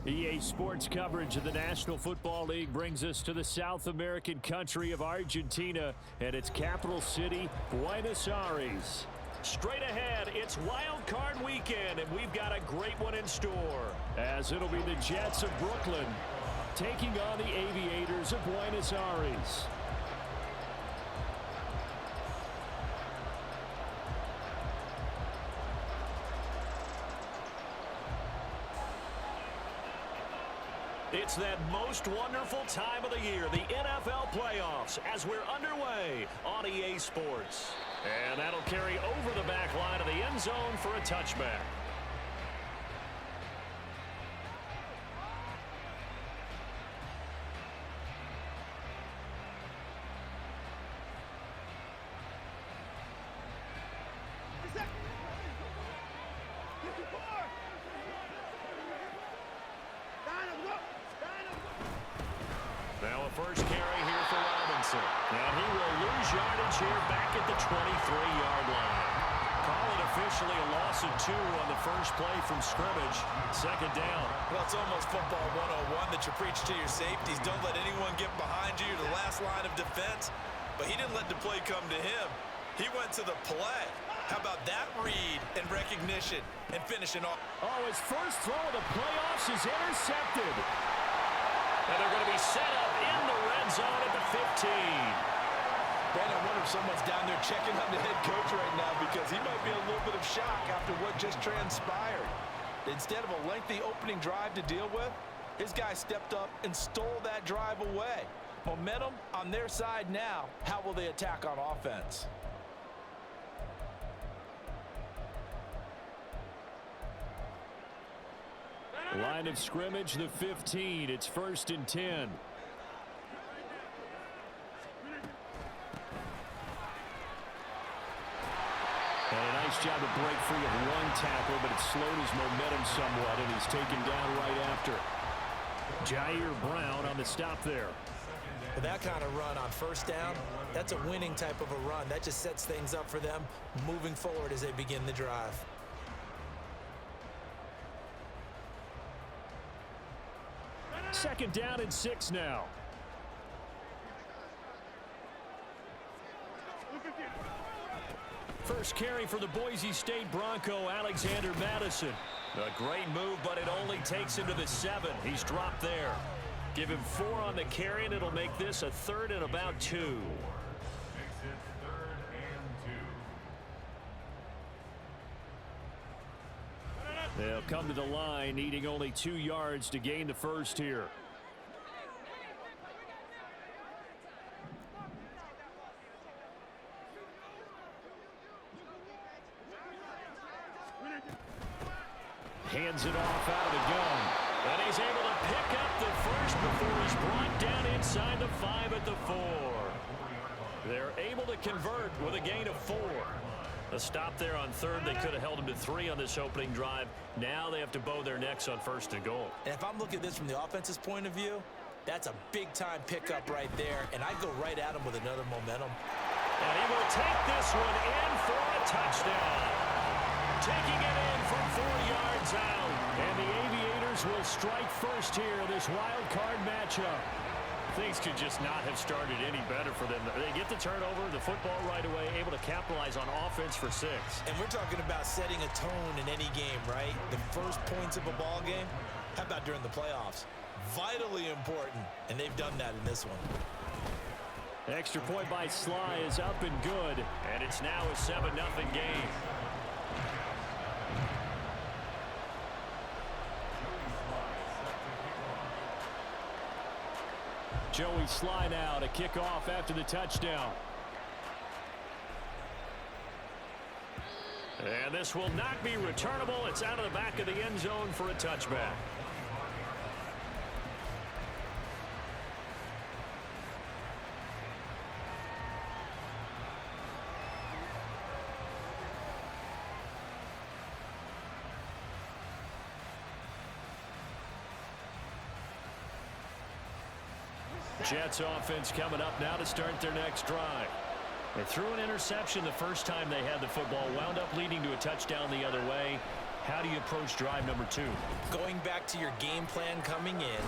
EA Sports coverage of the National Football League brings us to the South American country of Argentina and its capital city, Buenos Aires. Straight ahead, it's Wildcard weekend, and we've got a great one in store, as it'll be the Jets of Brooklyn taking on the Aviators of Buenos Aires. It's that most wonderful time of the year, the NFL playoffs, as we're underway on EA Sports. And that'll carry over the back line of the end zone for a touchback. Now a first carry here for Robinson. And he will lose yardage here back at the 23-yard line. Call it officially a loss of 2 on the first play from scrimmage. Second down. Well, it's almost football 101 that you preach to your safeties. Don't let anyone get behind you, the last line of defense. But he didn't let the play come to him. He went to the play. How about that read and recognition and finishing off? Oh, his first throw of the playoffs is intercepted. And they're going to be set up in the red zone at the 15. Brandon, I wonder if someone's down there checking on the head coach right now because he might be in a little bit of shock after what just transpired. Instead of a lengthy opening drive to deal with, his guy stepped up and stole that drive away. Momentum on their side now. How will they attack on offense? Line of scrimmage, the 15. It's 1st and 10. And a nice job to break free of one tackle, but it slowed his momentum somewhat, and he's taken down right after. Jair Brown on the stop there. With that kind of run on first down, that's a winning type of a run. That just sets things up for them moving forward as they begin the drive. Second down and 6 now. First carry for the Boise State Bronco, Alexander Madison. A great move, but it only takes him to the 7. He's dropped there. Give him 4 on the carry, and it'll make this a 3rd and about 2. They'll come to the line, needing only 2 yards to gain the first here. Hands it off out of the gun. And he's able to pick up the first before he's brought down inside the 5 at the 4. They're able to convert with a gain of 4. A stop there on 3rd. They could have held him to 3 on this opening drive. Now they have to bow their necks on 1st and goal. And if I'm looking at this from the offense's point of view, that's a big-time pickup right there. And I go right at him with another momentum. And he will take this one in for a touchdown. Taking it in from 4 yards out. And the Aviators will strike first here in this wild card matchup. Things could just not have started any better for them. They get the turnover, the football right away, able to capitalize on offense for 6. And we're talking about setting a tone in any game, right? The first points of a ball game. How about during the playoffs? Vitally important, and they've done that in this one. Extra point by Sly is up and good, and it's now a 7-0 game. Joey Sly now to kick off after the touchdown. And this will not be returnable. It's out of the back of the end zone for a touchback. Jets offense coming up now to start their next drive. They threw an interception the first time they had the football, wound up leading to a touchdown the other way. how do you approach drive number 2? Going back to your game plan coming in,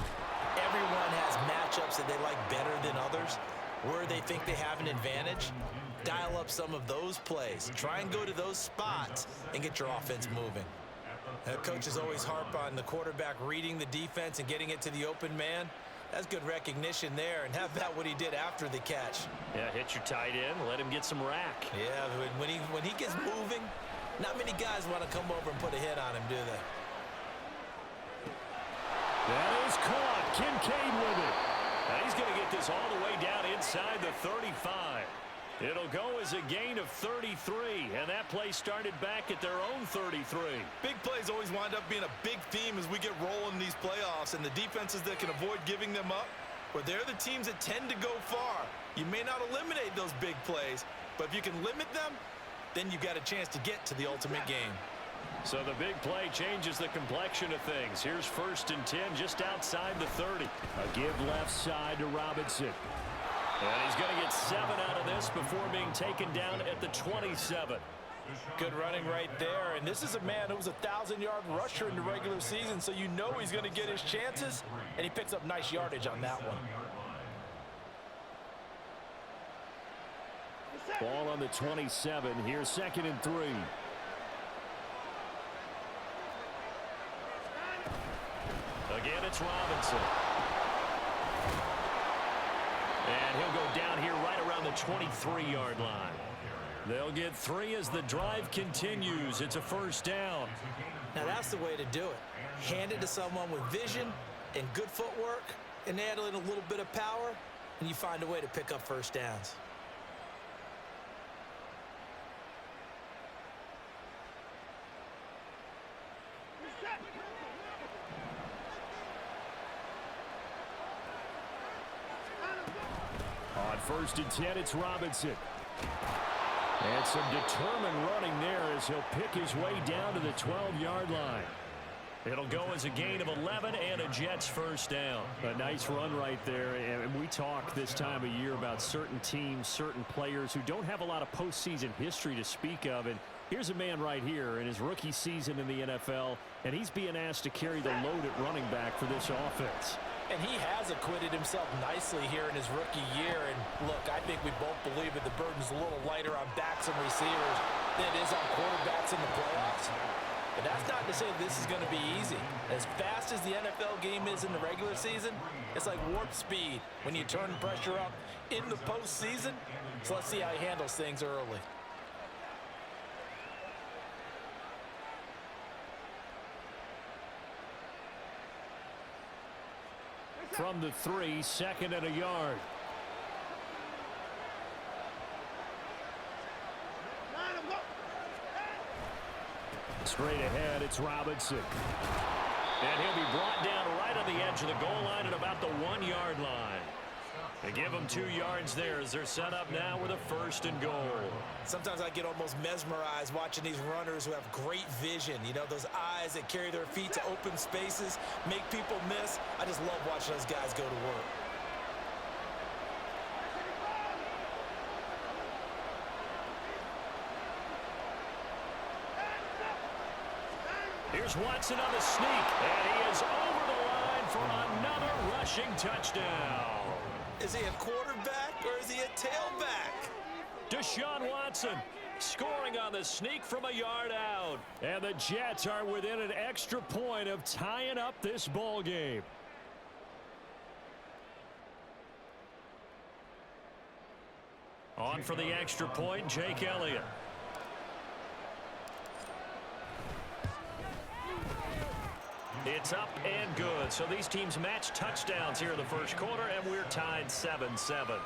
everyone has matchups that they like better than others, where they think they have an advantage. Dial up some of those plays. Try and go to those spots and get your offense moving. Coaches always harp on the quarterback reading the defense and getting it to the open man. That's good recognition there, and how about what he did after the catch? Yeah, hit your tight end, let him get some rack. Yeah, when he gets moving, not many guys want to come over and put a hit on him, do they? That is caught. Kincaid with it. Now he's going to get this all the way down inside the 35. It'll go as a gain of 33, and that play started back at their own 33. Big plays always wind up being a big theme as we get rolling in these playoffs, and the defenses that can avoid giving them up, well, they're the teams that tend to go far. You may not eliminate those big plays, but if you can limit them, then you've got a chance to get to the ultimate game. So the big play changes the complexion of things. Here's 1st and 10 just outside the 30. A give left side to Robinson. And he's going to get 7 out of this before being taken down at the 27. Good running right there. And this is a man who was a 1,000-yard rusher in the regular season, so you know he's going to get his chances, and he picks up nice yardage on that one. Ball on the 27. Here's 2nd and 3. Again, it's Robinson. And he'll go down here right around the 23-yard line. They'll get 3 as the drive continues. It's a 1st down. Now that's the way to do it. Hand it to someone with vision and good footwork, and add in a little bit of power, and you find a way to pick up 1st downs. On 1st and 10, it's Robinson. And some determined running there as he'll pick his way down to the 12-yard line. It'll go as a gain of 11 and a Jets 1st down. A nice run right there. And we talk this time of year about certain teams, certain players who don't have a lot of postseason history to speak of. And here's a man right here in his rookie season in the NFL, and he's being asked to carry the load at running back for this offense. And he has acquitted himself nicely here in his rookie year. And look, I think we both believe that the burden's a little lighter on backs and receivers than it is on quarterbacks in the playoffs. But that's not to say this is going to be easy. As fast as the NFL game is in the regular season, it's like warp speed when you turn pressure up in the postseason. So let's see how he handles things early. From the 3, 2nd and a yard. Straight ahead, it's Robinson. And he'll be brought down right on the edge of the goal line at about the 1-yard line. They give him 2 yards there as they're set up now with a 1st and goal. Sometimes I get almost mesmerized watching these runners who have great vision. You know, those eyes that carry their feet to open spaces, make people miss. I just love watching those guys go to work. Here's Watson on the sneak, and he is over the line for another rushing touchdown. Is he a quarterback or is he a tailback? Deshaun Watson scoring on the sneak from a yard out. And the Jets are within an extra point of tying up this ball game. On for the extra point, Jake Elliott. It's up and good. So these teams match touchdowns here in the 1st quarter, and we're tied 7-7.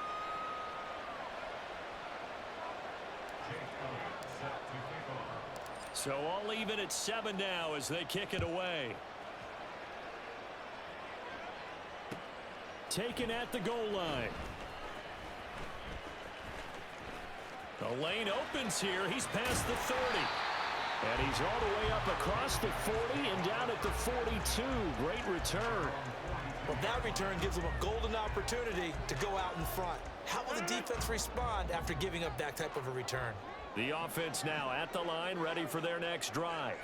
So all even at 7 now as they kick it away. Taken at the goal line. The lane opens here. He's past the 30. And he's all the way up across the 40 and down at the 42. Great return. Well, that return gives them a golden opportunity to go out in front. How will the defense respond after giving up that type of a return? The offense now at the line, ready for their next drive.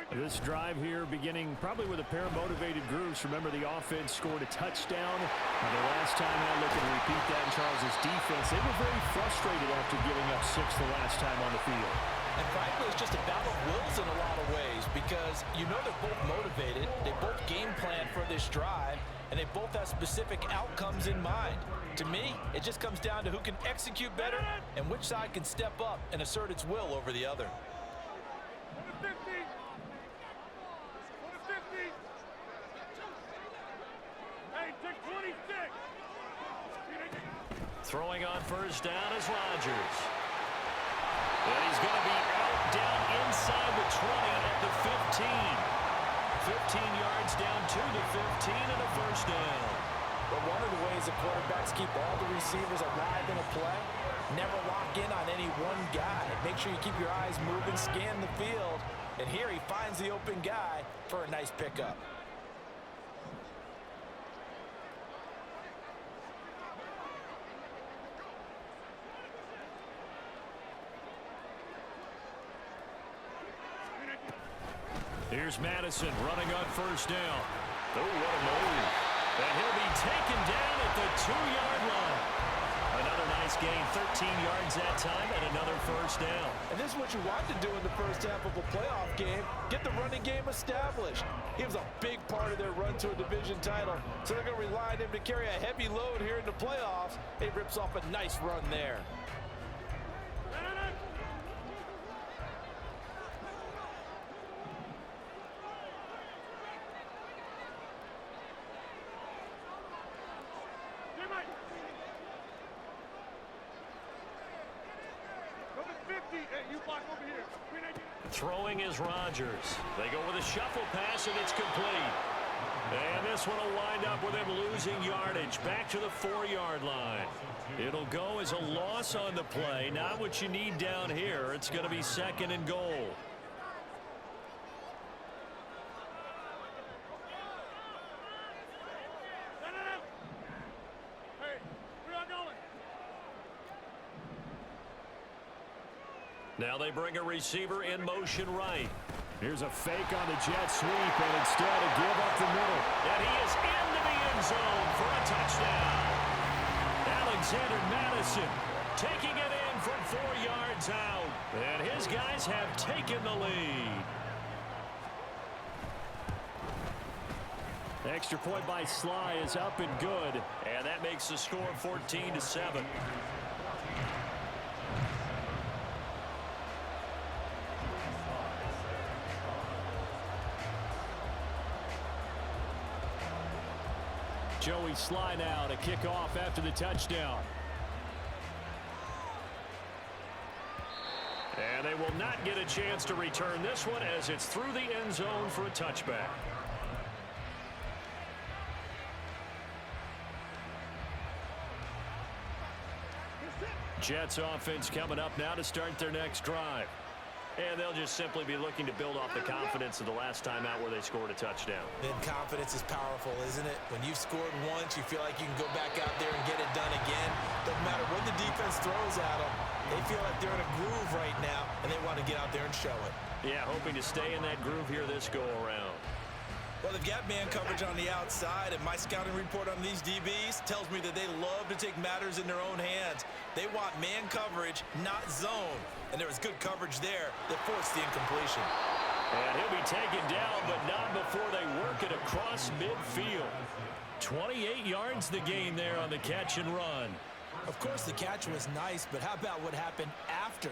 This drive here beginning probably with a pair of motivated groups. Remember, the offense scored a touchdown. The last time I look and repeat that in Charles' defense, they were very frustrated after giving up 6 the last time on the field. And frankly, it's just a battle of wills in a lot of ways because you know they're both motivated. They both game plan for this drive, and they both have specific outcomes in mind. To me, it just comes down to who can execute better and which side can step up and assert its will over the other. Throwing on first down is Rodgers. And he's going to be out down inside the 20 at the 15. 15 yards down to the 15 and a first down. But one of the ways that quarterbacks keep all the receivers alive in a play, never lock in on any one guy. Make sure you keep your eyes moving, scan the field. And here he finds the open guy for a nice pickup. Here's Madison running on first down. Oh, what a move. And he'll be taken down at the 2-yard line. Another nice gain, 13 yards that time, and another first down. And this is what you want to do in the first half of a playoff game. Get the running game established. He was a big part of their run to a division title, so they're going to rely on him to carry a heavy load here in the playoffs. He rips off a nice run there. Throwing is Rodgers. They go with a shuffle pass, and it's complete. And this one will wind up with him losing yardage back to the 4-yard line. It'll go as a loss on the play. Not what you need down here. It's going to be 2nd and goal. Now they bring a receiver in motion right. Here's a fake on the jet sweep, and instead a give up the middle. And he is into the end zone for a touchdown. Alexander Madison taking it in from 4 yards out. And his guys have taken the lead. Extra point by Sly is up and good. And that makes the score 14-7. Joey Sly now to kick off after the touchdown. And they will not get a chance to return this one as it's through the end zone for a touchback. Jets offense coming up now to start their next drive. And they'll just simply be looking to build off the confidence of the last time out where they scored a touchdown. Then confidence is powerful, isn't it? When you've scored once, you feel like you can go back out there and get it done again. Doesn't matter what the defense throws at them. They feel like they're in a groove right now, and they want to get out there and show it. Yeah, hoping to stay in that groove here this go-around. Well, they've got man coverage on the outside, and my scouting report on these DBs tells me that they love to take matters in their own hands. They want man coverage, not zone. And there was good coverage there that forced the incompletion. And he'll be taken down, but not before they work it across midfield. 28 yards the gain there on the catch and run. Of course, the catch was nice, but how about what happened after?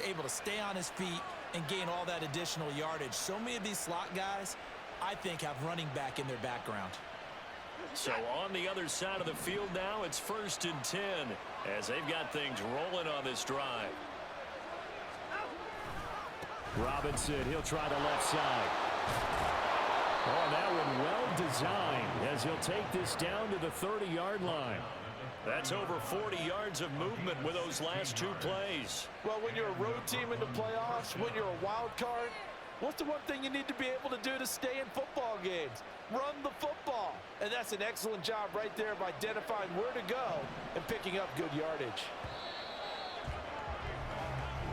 Able to stay on his feet and gain all that additional yardage. So many of these slot guys, I think, have running back in their background. So on the other side of the field now, it's 1st and 10 as they've got things rolling on this drive. Robinson, he'll try the left side. Oh, that one well designed as he'll take this down to the 30-yard line. That's over 40 yards of movement with those last 2 plays. Well, when you're a road team in the playoffs, when you're a wild card, what's the one thing you need to be able to do to stay in football games? Run the football. And that's an excellent job right there of identifying where to go and picking up good yardage.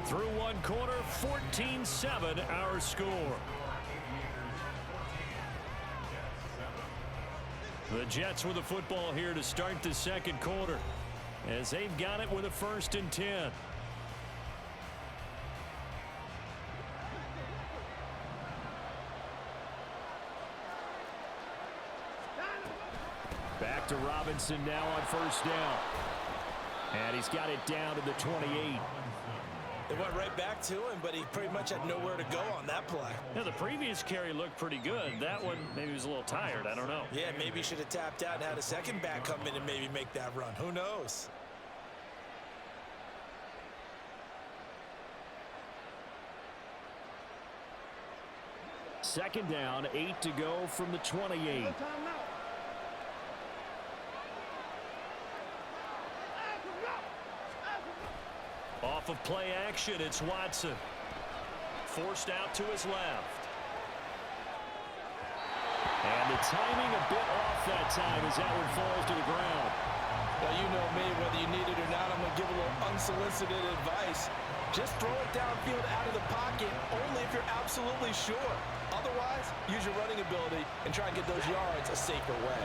Through one quarter, 14-7 our score. The Jets with the football here to start the second quarter, as they've got it with a 1st and 10. Back to Robinson now on 1st down. And he's got it down to the 28. They went right back to him, but he pretty much had nowhere to go on that play. Yeah, the previous carry looked pretty good. That one, maybe he was a little tired. I don't know. Yeah, maybe he should have tapped out and had a second back come in and maybe make that run. Who knows? Second down, 8 to go from the 28. Off of play action, it's Watson. Forced out to his left. And the timing a bit off that time as that one falls to the ground. Well, you know me, whether you need it or not, I'm going to give a little unsolicited advice. Just throw it downfield out of the pocket, only if you're absolutely sure. Otherwise, use your running ability and try and get those yards a safer way.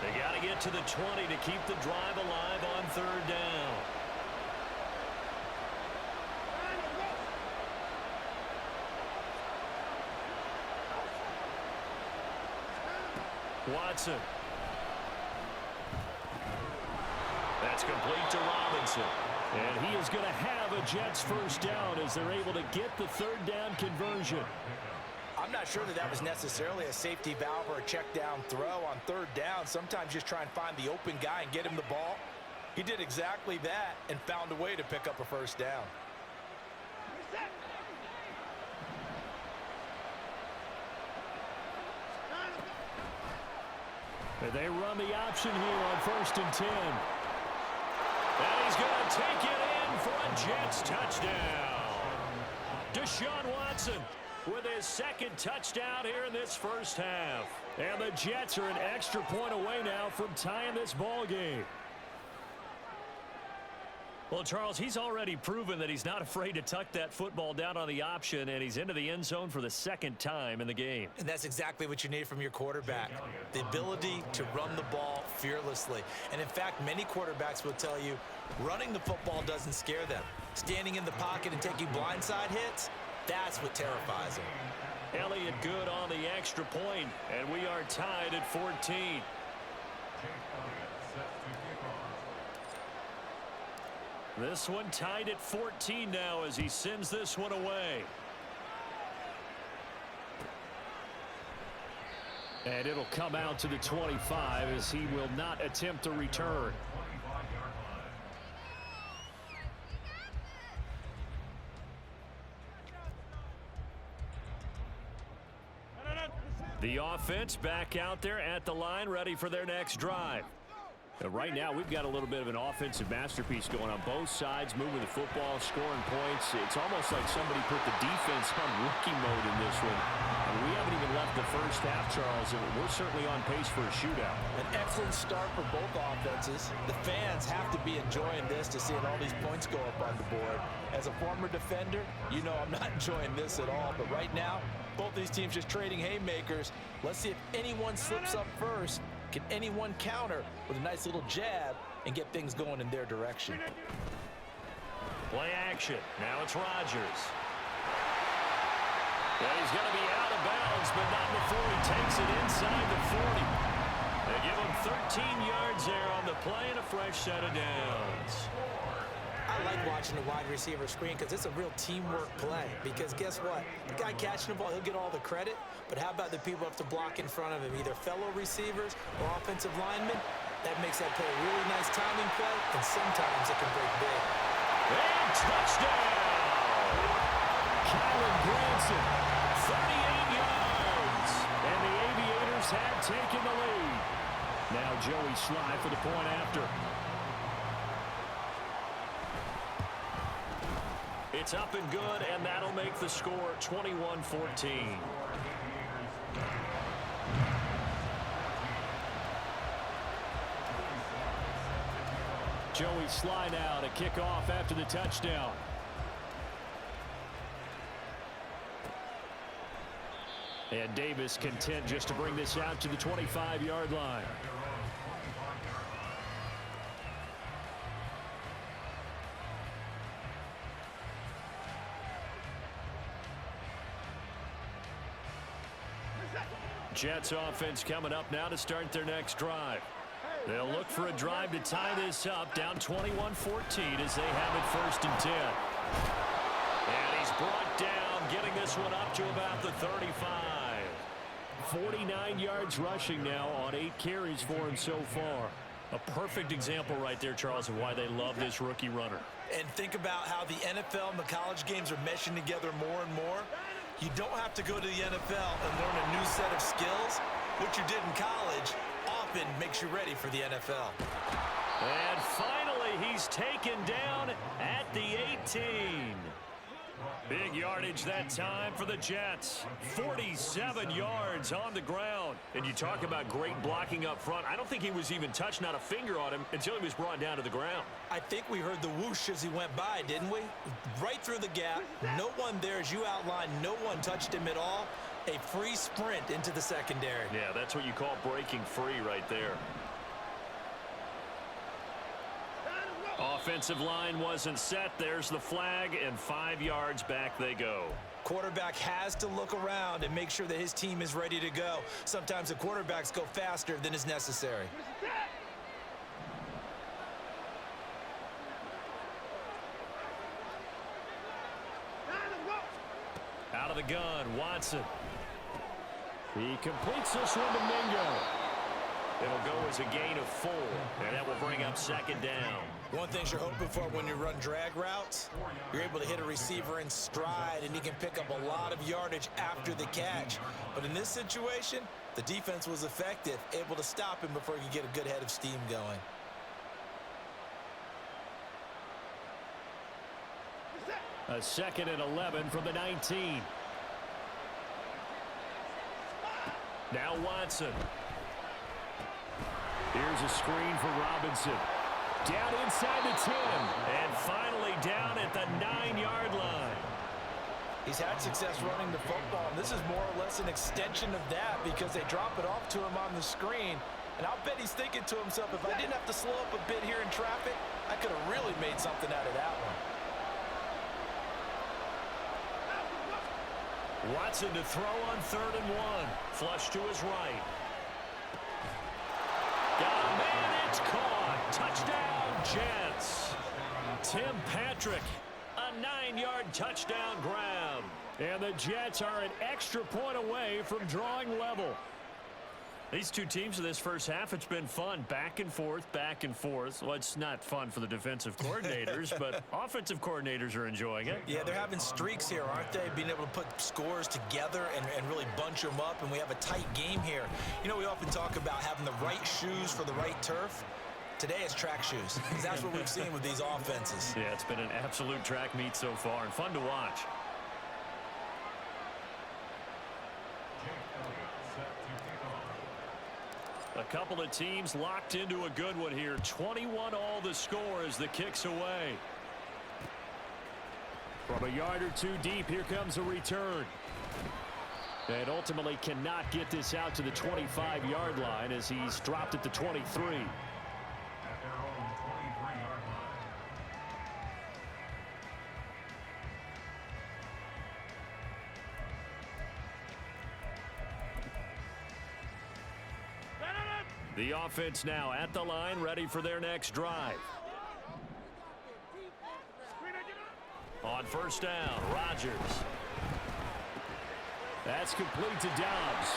They got to get to the 20 to keep the drive alive on 3rd down. Watson. That's complete to Robinson. And he is going to have a Jets 1st down as they're able to get the 3rd down conversion. I'm not sure that was necessarily a safety valve or a check down throw on 3rd down. Sometimes just try and find the open guy and get him the ball. He did exactly that and found a way to pick up a 1st down. They run the option here on 1st and 10. And he's going to take it in for a Jets touchdown. Deshaun Watson with his 2nd touchdown here in this 1st half. And the Jets are an extra point away now from tying this ball game. Well, Charles, he's already proven that he's not afraid to tuck that football down on the option, and he's into the end zone for the 2nd time in the game. And that's exactly what you need from your quarterback, the ability to run the ball fearlessly. And, in fact, many quarterbacks will tell you running the football doesn't scare them. Standing in the pocket and taking blindside hits, that's what terrifies them. Elliott good on the extra point, and we are tied at 14. This one tied at 14 now as he sends this one away. And it'll come out to the 25 as he will not attempt a return. The offense back out there at the line, ready for their next drive. Right now, we've got a little bit of an offensive masterpiece going on both sides, moving the football, scoring points. It's almost like somebody put the defense on rookie mode in this one. And we haven't even left the 1st half, Charles, and we're certainly on pace for a shootout. An excellent start for both offenses. The fans have to be enjoying this to seeing all these points go up on the board. As a former defender, you know I'm not enjoying this at all. But right now, both these teams just trading haymakers. Let's see if anyone slips up first. Can anyone counter with a nice little jab and get things going in their direction? Play action. Now it's Rodgers. And he's going to be out of bounds, but not before he takes it inside the 40. They give him 13 yards there on the play and a fresh set of downs. I like watching the wide receiver screen because it's a real teamwork play. Because guess what? The guy catching the ball, he'll get all the credit. But how about the people who have to block in front of him, either fellow receivers or offensive linemen? That makes that play a really nice timing play, and sometimes it can break big. And touchdown! Kylan Granson, 38 yards. And the Aviators have taken the lead. Now Joey Sly for the point after. It's up and good, and that'll make the score 21-14. Joey Sly now to kick off after the touchdown. And Davis content just to bring this out to the 25-yard line. Jets offense coming up now to start their next drive. They'll look for a drive to tie this up, down 21-14 as they have it 1st and 10. And he's brought down, getting this one up to about the 35. 49 yards rushing now on 8 carries for him so far. A perfect example right there, Charles, of why they love this rookie runner. And think about how the NFL and the college games are meshing together more and more. You don't have to go to the NFL and learn a new set of skills. What you did in college often makes you ready for the NFL. And finally, he's taken down at the 18. Big yardage that time for the Jets. 47 yards on the ground. And you talk about great blocking up front. I don't think he was even touched, not a finger on him, until he was brought down to the ground. I think we heard the whoosh as he went by, didn't we? Right through the gap. No one there, as you outlined. No one touched him at all. A free sprint into the secondary. Yeah, that's what you call breaking free right there. Offensive line wasn't set. There's the flag, and 5 yards back they go. Quarterback has to look around and make sure that his team is ready to go. Sometimes the quarterbacks go faster than is necessary. Out of the gun, Watson. He completes this one to Mingo. It'll go as a gain of 4, and that will bring up 2nd down. One thing you're hoping for when you run drag routes, you're able to hit a receiver in stride, and he can pick up a lot of yardage after the catch. But in this situation, the defense was effective, able to stop him before he could get a good head of steam going. A 2nd and 11 from the 19. Now Watson. Here's a screen for Robinson. Down inside the 10. And finally down at the 9-yard line. He's had success running the football, and this is more or less an extension of that because they drop it off to him on the screen. And I'll bet he's thinking to himself, if I didn't have to slow up a bit here in traffic, I could have really made something out of that one. Watson to throw on 3rd and 1. Flush to his right. Got a man, it's caught. Touchdown, Jets. Tim Patrick, a 9-yard touchdown grab. And the Jets are an extra point away from drawing level. These two teams in this first half, it's been fun. Back and forth, back and forth. Well, it's not fun for the defensive coordinators, but offensive coordinators are enjoying it. Yeah, they're having streaks here, aren't they? Being able to put scores together and really bunch them up, and we have a tight game here. You know, we often talk about having the right shoes for the right turf. Today it's track shoes. That's what we've seen with these offenses. Yeah, it's been an absolute track meet so far, and fun to watch. A couple of teams locked into a good one here. 21 all the score as the kick's away. From a yard or two deep, here comes a return. And ultimately cannot get this out to the 25-yard line as he's dropped at the 23. The offense now at the line, ready for their next drive. On 1st down, Rodgers. That's complete to Dobbs.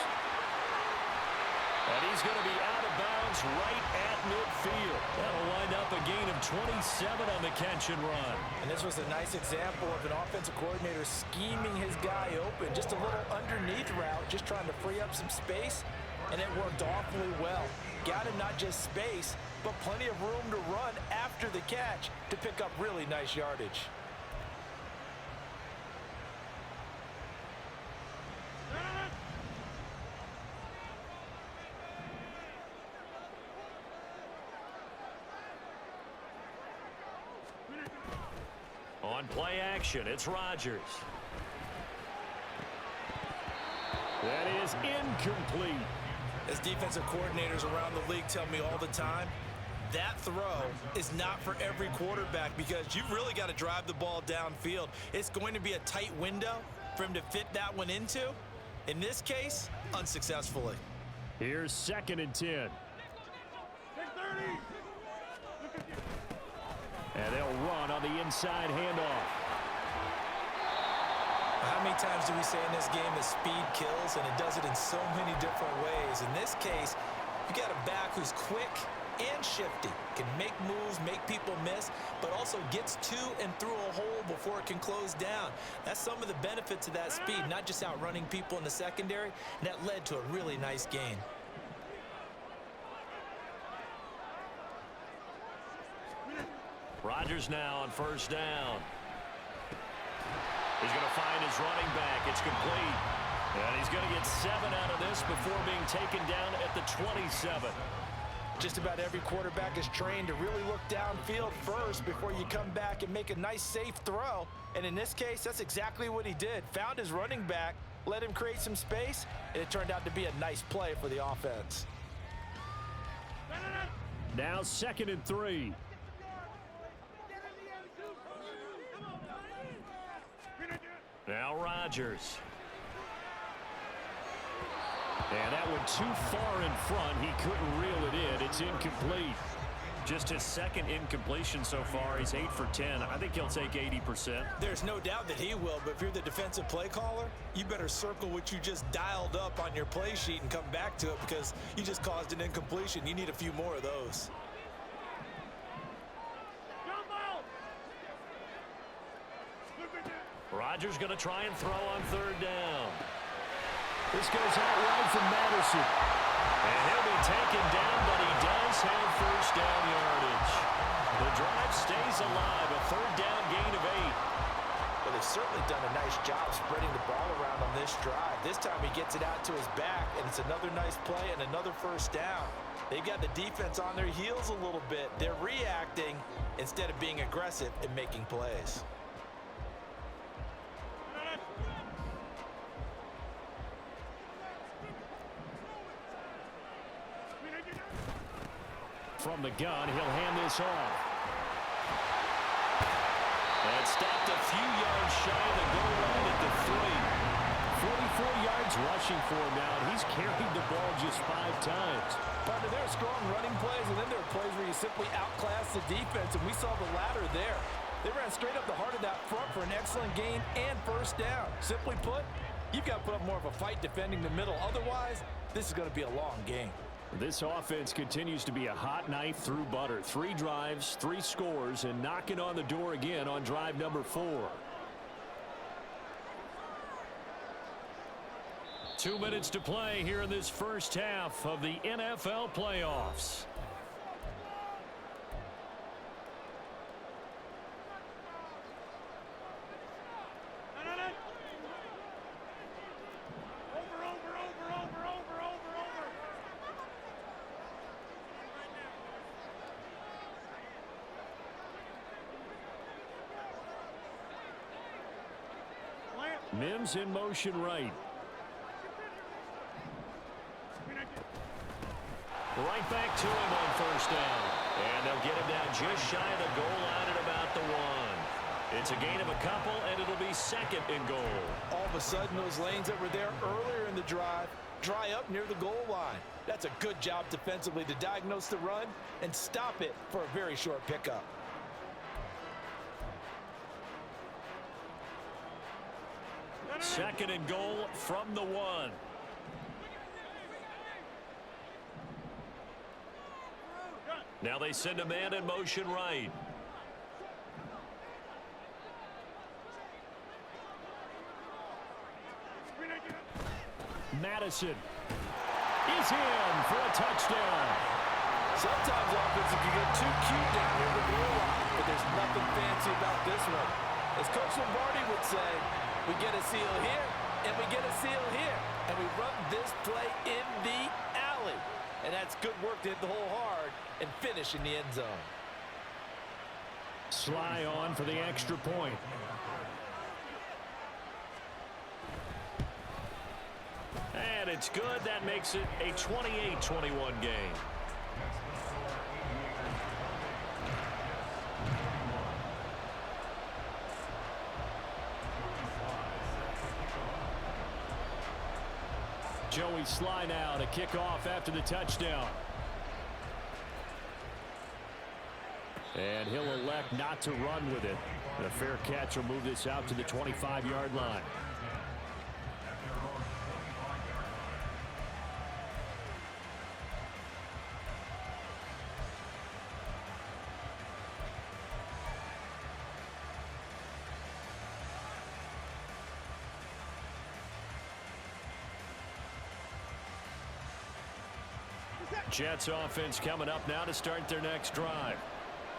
And he's going to be out of bounds right at midfield. That'll wind up a gain of 27 on the catch and run. And this was a nice example of an offensive coordinator scheming his guy open. Just a little underneath route, just trying to free up some space. And it worked awfully well. Got him not just space, but plenty of room to run after the catch to pick up really nice yardage. On play action, it's Rodgers. That is incomplete. As defensive coordinators around the league tell me all the time, that throw is not for every quarterback because you've really got to drive the ball downfield. It's going to be a tight window for him to fit that one into, In this case, unsuccessfully. Here's 2nd and 10. And they'll run on the inside handoff. How many times do we say in this game that speed kills, and it does it in so many different ways? In this case, you got a back who's quick and shifty, can make moves, make people miss, but also gets to and through a hole before it can close down. That's some of the benefits of that speed, not just outrunning people in the secondary, and that led to a really nice gain. Rodgers now on 1st down. He's going to find his running back. It's complete. And he's going to get 7 out of this before being taken down at the 27. Just about every quarterback is trained to really look downfield first before you come back and make a nice, safe throw. And in this case, that's exactly what he did. Found his running back, let him create some space, and it turned out to be a nice play for the offense. Now 2nd and 3. Now Rodgers. And that went too far in front. He couldn't reel it in. It's incomplete. Just his 2nd incompletion so far. He's 8 for 10. I think he'll take 80%. There's no doubt that he will, but if you're the defensive play caller, you better circle what you just dialed up on your play sheet and come back to it because you just caused an incompletion. You need a few more of those. Rodgers going to try and throw on 3rd down. This goes out wide from Madison. And he'll be taken down, but he does have 1st down yardage. The drive stays alive, a 3rd down gain of 8. Well, they've certainly done a nice job spreading the ball around on this drive. This time he gets it out to his back, and it's another nice play and another 1st down. They've got the defense on their heels a little bit. They're reacting instead of being aggressive and making plays. From the gun, he'll hand this off. And stopped a few yards shy of the goal line at the 3. 44 yards rushing for him now. He's carried the ball just 5 times. Partner, there are strong running plays, and then there are plays where you simply outclass the defense, and we saw the latter there. They ran straight up the heart of that front for an excellent gain and 1st down. Simply put, you've got to put up more of a fight defending the middle. Otherwise, this is going to be a long game. This offense continues to be a hot knife through butter. 3 drives, 3 scores, and knocking on the door again on drive number 4. 2 minutes to play here in this first half of the NFL playoffs. Mims in motion right. Right back to him on 1st down. And they'll get him down just shy of the goal line at about the 1. It's a gain of a couple, and it'll be 2nd and goal. All of a sudden, those lanes that were there earlier in the drive dry up near the goal line. That's a good job defensively to diagnose the run and stop it for a very short pickup. Second and goal from the 1. Now they send a man in motion right. Madison is in for a touchdown. Sometimes offenses can get too cute down here with the goal line, but there's nothing fancy about this one. As Coach Lombardi would say, we get a seal here, and we get a seal here. And we run this play in the alley. And that's good work to hit the hole hard and finish in the end zone. Sly on for the extra point. And it's good. That makes it a 28-21 game. Joey Sly now to kick off after the touchdown. And he'll elect not to run with it. The fair catch will move this out to the 25-yard line. Jets offense coming up now to start their next drive.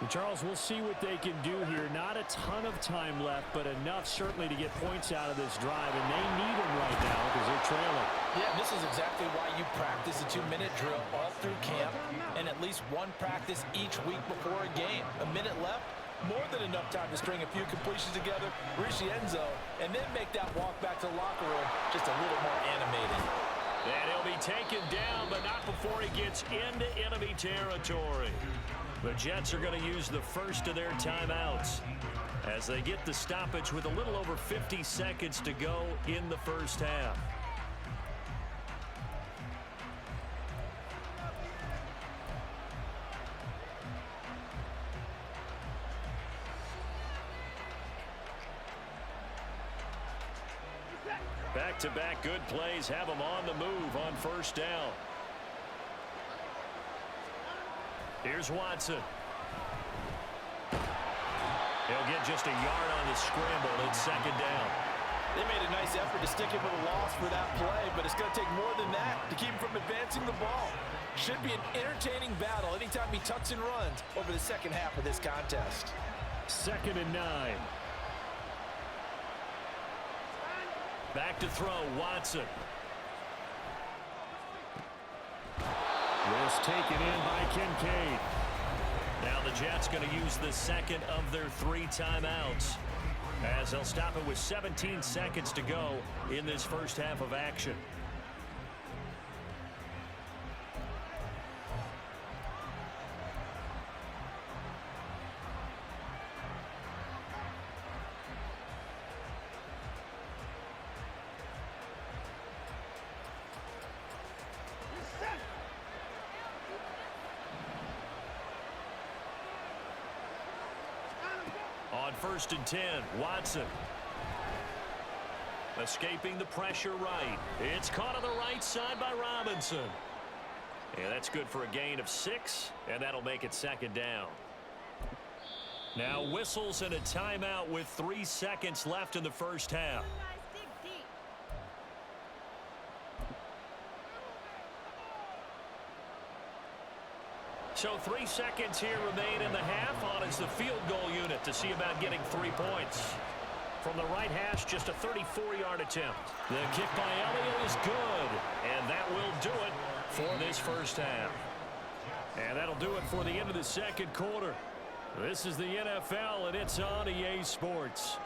And Charles, we'll see what they can do here. Not a ton of time left, but enough certainly to get points out of this drive, and they need them right now because they're trailing. Yeah, this is exactly why you practice a 2-minute drill all through camp and at least one practice each week before a game. A minute left, more than enough time to string a few completions together, reach the end zone, and then make that walk back to the locker room just a little more animated. And he'll be taken down, but not before he gets into enemy territory. The Jets are going to use the first of their timeouts as they get the stoppage with a little over 50 seconds to go in the first half. Back-to-back good plays have them on the move on first down. Here's Watson. He'll get just a yard on the scramble. It's second down. They made a nice effort to stick him with a loss for that play, but it's going to take more than that to keep him from advancing the ball. Should be an entertaining battle anytime he tucks and runs over the second half of this contest. 2nd and 9. Back to throw, Watson. This taken in by Kincaid. Now the Jets going to use the second of their 3 timeouts as they'll stop it with 17 seconds to go in this first half of action. On 1st and 10, Watson. Escaping the pressure right. It's caught on the right side by Robinson. And that's good for a gain of 6, and that'll make it second down. Now whistles and a timeout with 3 seconds left in the first half. So 3 seconds here remain in the half. On is the field goal unit to see about getting 3 points. From the right hash, just a 34-yard attempt. The kick by Elliott is good, and that will do it for this first half. And that'll do it for the end of the second quarter. This is the NFL, and it's on EA Sports.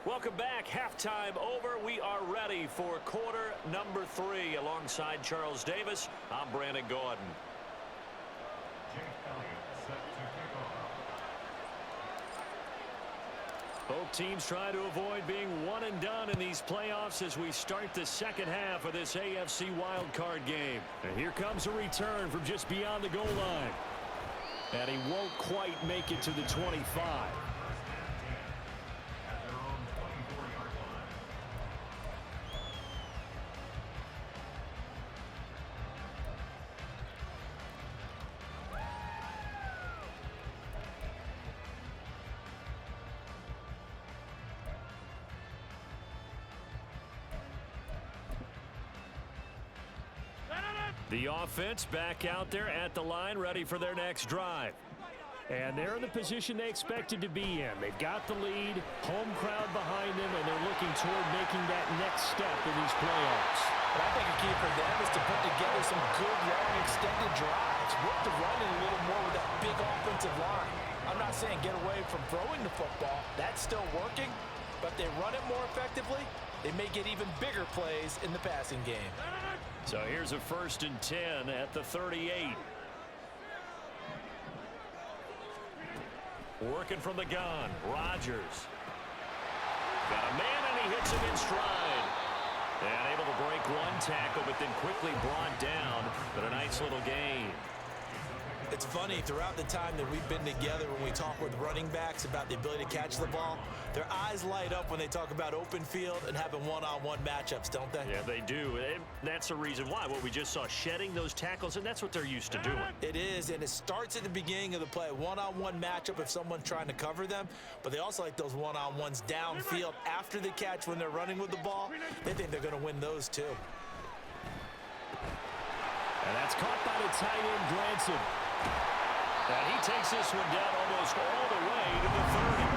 Welcome back. Halftime over. We are ready for quarter number 3. Alongside Charles Davis, I'm Brandon Gordon. Both teams try to avoid being one and done in these playoffs as we start the second half of this AFC Wildcard game. And here comes a return from just beyond the goal line. And he won't quite make it to the 25. The offense back out there at the line, ready for their next drive. And they're in the position they expected to be in. They've got the lead, home crowd behind them, and they're looking toward making that next step in these playoffs. But I think a key for them is to put together some good, long, extended drives. Work the running a little more with that big offensive line. I'm not saying get away from throwing the football. That's still working. But if they run it more effectively, they may get even bigger plays in the passing game. So here's a 1st and 10 at the 38. Working from the gun, Rodgers. Got a man, and he hits him in stride. And able to break one tackle, but then quickly brought down. But a nice little gain. It's funny, throughout the time that we've been together, when we talk with running backs about the ability to catch the ball, their eyes light up when they talk about open field and having one-on-one matchups, don't they? Yeah, they do. And that's the reason why. What we just saw, shedding those tackles, and that's what they're used to doing. It is, and it starts at the beginning of the play. One-on-one matchup if someone's trying to cover them, but they also like those one-on-ones downfield after the catch when they're running with the ball. They think they're going to win those too. And that's caught by the tight end, Granson. And he takes this one down almost all the way to the 30.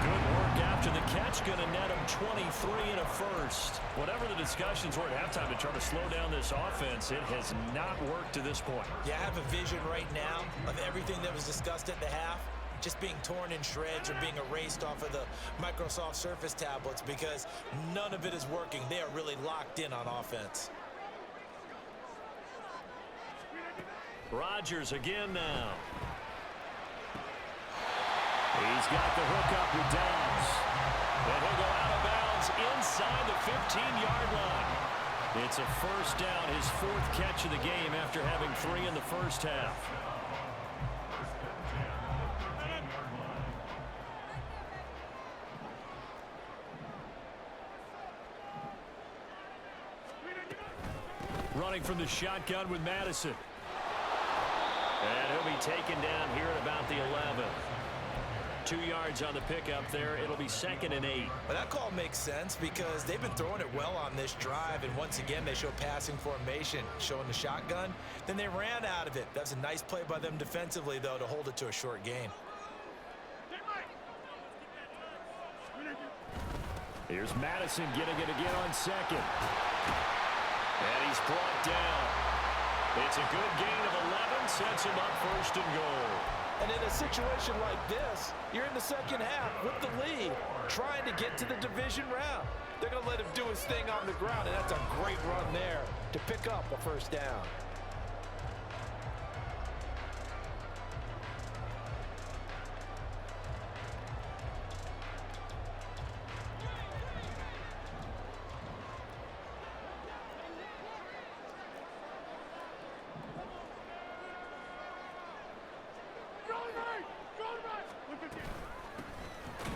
Good work after the catch. Going to net him 23 and a first. Whatever the discussions were at halftime to try to slow down this offense, it has not worked to this point. Yeah, I have a vision right now of everything that was discussed at the half just being torn in shreds or being erased off of the Microsoft Surface tablets because none of it is working. They are really locked in on offense. Rodgers again now. He's got the hook up with Downs. And he'll go out of bounds inside the 15-yard line. It's a 1st down, his 4th catch of the game after having 3 in the first half. Running from the shotgun with Madison. And he'll be taken down here at about the 11. 2 yards on the pickup there. It'll be 2nd and 8. But that call makes sense because they've been throwing it well on this drive, and once again they show passing formation, showing the shotgun. Then they ran out of it. That's a nice play by them defensively, though, to hold it to a short gain. Here's Madison getting it again on 2nd. And he's brought down. It's a good gain of 11, sets him up 1st and goal. And in a situation like this, you're in the second half with the lead, trying to get to the division round. They're going to let him do his thing on the ground, and that's a great run there to pick up a 1st down.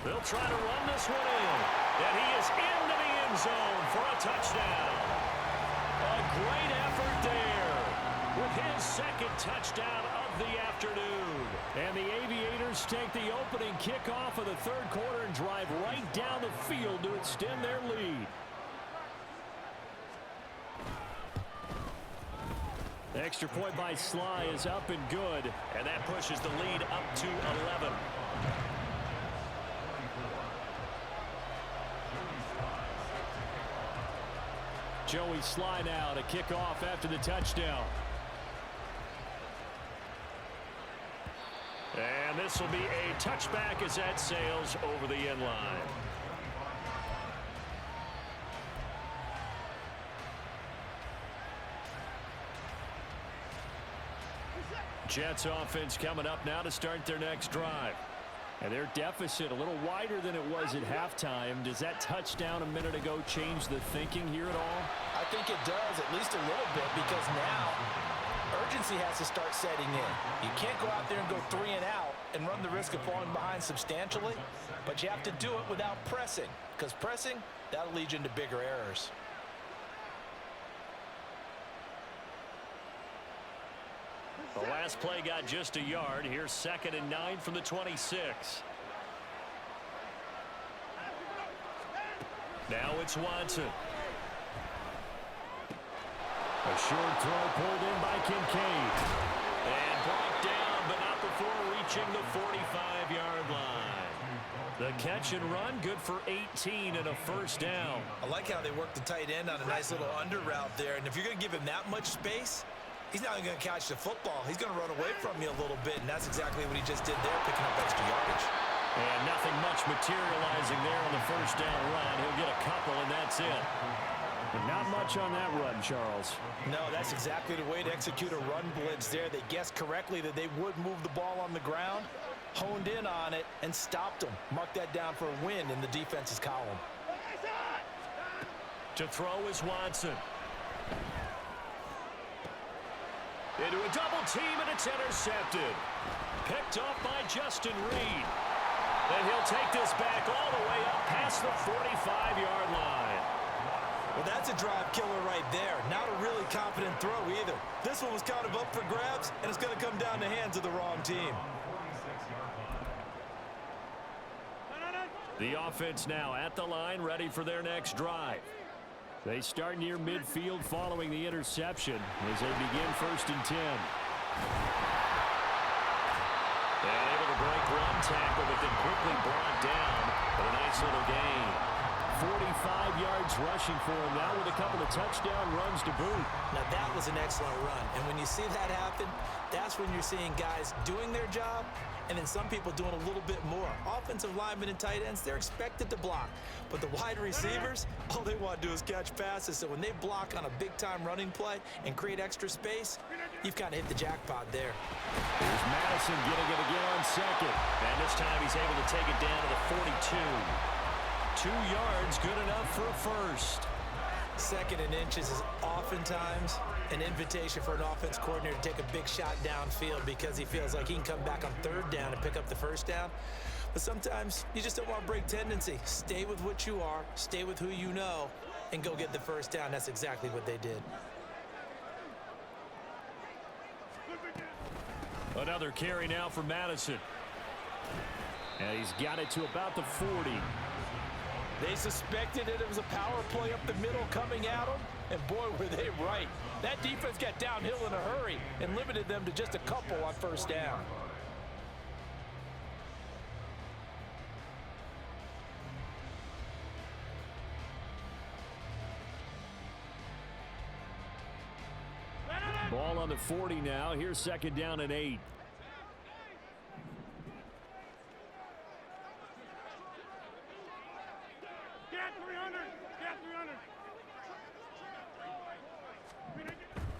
They'll try to run this one in. And he is into the end zone for a touchdown. A great effort there with his 2nd touchdown of the afternoon. And the Aviators take the opening kickoff of the 3rd quarter and drive right down the field to extend their lead. The extra point by Sly is up and good. And that pushes the lead up to 11. Joey Sly now to kick off after the touchdown. And this will be a touchback as that sails over the end line. Jets offense coming up now to start their next drive. And their deficit a little wider than it was at halftime. Does that touchdown a minute ago change the thinking here at all? I think it does, at least a little bit, because now urgency has to start setting in. You can't go out there and go 3 and out and run the risk of falling behind substantially, but you have to do it without pressing, because pressing, that'll lead you into bigger errors. The last play got just a yard. Here's 2nd and 9 from the 26. Now it's Watson. A short throw pulled in by Kincaid. And brought down, but not before reaching the 45-yard line. The catch and run, good for 18 and a 1st down. I like how they work the tight end on a nice little under route there. And if you're going to give him that much space, he's not going to catch the football. He's going to run away from you a little bit, and that's exactly what he just did there, picking up extra yardage. And nothing much materializing there on the 1st down run. He'll get a couple, and that's gets in. But not much on that run, Charles. No, that's exactly the way to execute a run blitz there. They guessed correctly that they would move the ball on the ground, honed in on it, and stopped them. Mark that down for a win in the defense's column. To throw is Watson. Into a double team, and it's intercepted. Picked off by Justin Reed. And he'll take this back all the way up past the 45-yard line. Well, that's a drive killer right there. Not a really confident throw either. This one was kind of up for grabs, and it's going to come down the hands of the wrong team. The offense now at the line, ready for their next drive. They start near midfield following the interception as they begin 1st and 10. And able to break one tackle, but then quickly brought down. But a nice little gain. 45 yards rushing for him now with a couple of touchdown runs to boot. Now, that was an excellent run. And when you see that happen, that's when you're seeing guys doing their job and then some people doing a little bit more. Offensive linemen and tight ends, they're expected to block. But the wide receivers, all they want to do is catch passes. So when they block on a big-time running play and create extra space, you've kind of hit the jackpot there. Here's Madison getting it again on second. And this time he's able to take it down to the 42. 2 yards, good enough for a first. 2nd and inches is oftentimes an invitation for an offense coordinator to take a big shot downfield because he feels like he can come back on 3rd down and pick up the 1st down. But sometimes you just don't want to break tendency. Stay with what you are, stay with who you know, and go get the 1st down. That's exactly what they did. Another carry now for Madison. And he's got it to about the 40. They suspected that it was a power play up the middle coming at them, and boy, were they right. That defense got downhill in a hurry and limited them to just a couple on 1st down. Ball on the 40 now. Here's 2nd down and 8.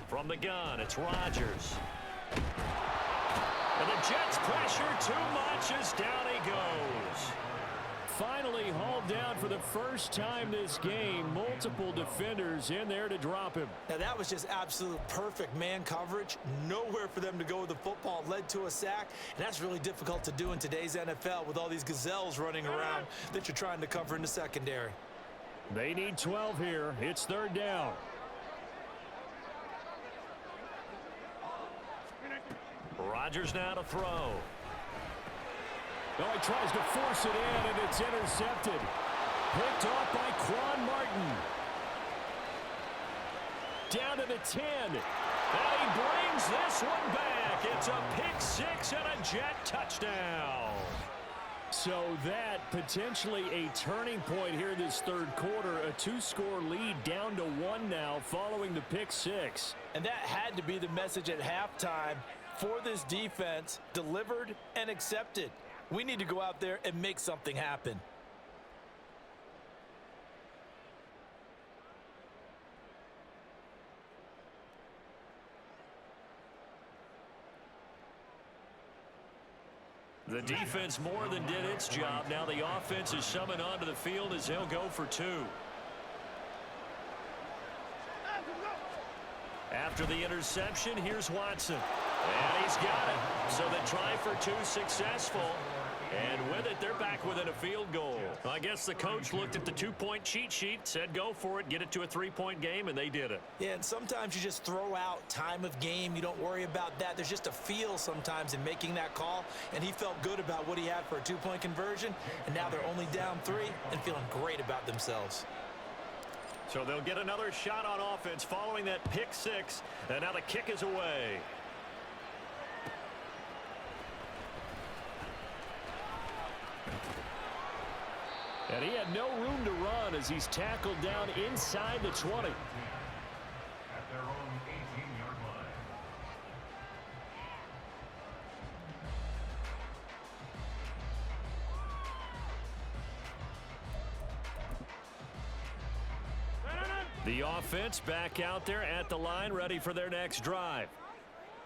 From the gun, it's Rodgers. And the Jets pressure too much as down he goes. Finally hauled down for the first time this game. Multiple defenders in there to drop him. Now, that was just absolute perfect man coverage. Nowhere for them to go with the football. Led to a sack, and that's really difficult to do in today's NFL with all these gazelles running around that you're trying to cover in the secondary. They need 12 here. It's 3rd down. Rodgers now to throw. Oh, he tries to force it in, and it's intercepted. Picked off by Quan Martin. Down to the 10. And he brings this one back. It's a pick 6 and a Jet touchdown. So that potentially a turning point here this 3rd quarter. A 2-score lead down to 1 now following the pick 6. And that had to be the message at halftime for this defense, delivered and accepted. We need to go out there and make something happen. The defense more than did its job. Now the offense is summoned onto the field as they'll go for 2. After the interception, here's Watson. And he's got it. So the try for 2 successful. And with it, they're back within a field goal. I guess the coach looked at the 2-point cheat sheet, said go for it, get it to a 3-point game, and they did it. Yeah, and sometimes you just throw out time of game. You don't worry about that. There's just a feel sometimes in making that call, and he felt good about what he had for a 2-point conversion, and now they're only down 3 and feeling great about themselves. So they'll get another shot on offense following that pick 6, and now the kick is away. And he had no room to run as he's tackled down inside the 20. At their own 18-yard line. The offense back out there at the line, ready for their next drive.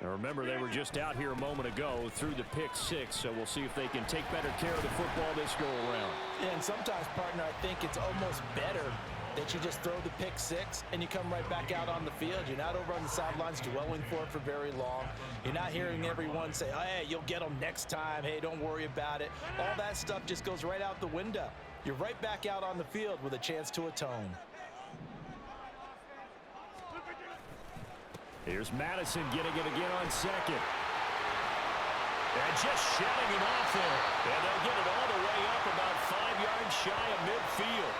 Now remember, they were just out here a moment ago through the pick six, so we'll see if they can take better care of the football this go-around. Yeah, and sometimes, partner, I think it's almost better that you just throw the pick six and you come right back out on the field. You're not over on the sidelines dwelling for it for very long. You're not hearing everyone say, hey, you'll get them next time. Hey, don't worry about it. All that stuff just goes right out the window. You're right back out on the field with a chance to atone. Here's Madison getting it again on second. And just shedding it off there. And they'll get it all the way up about 5 yards shy of midfield.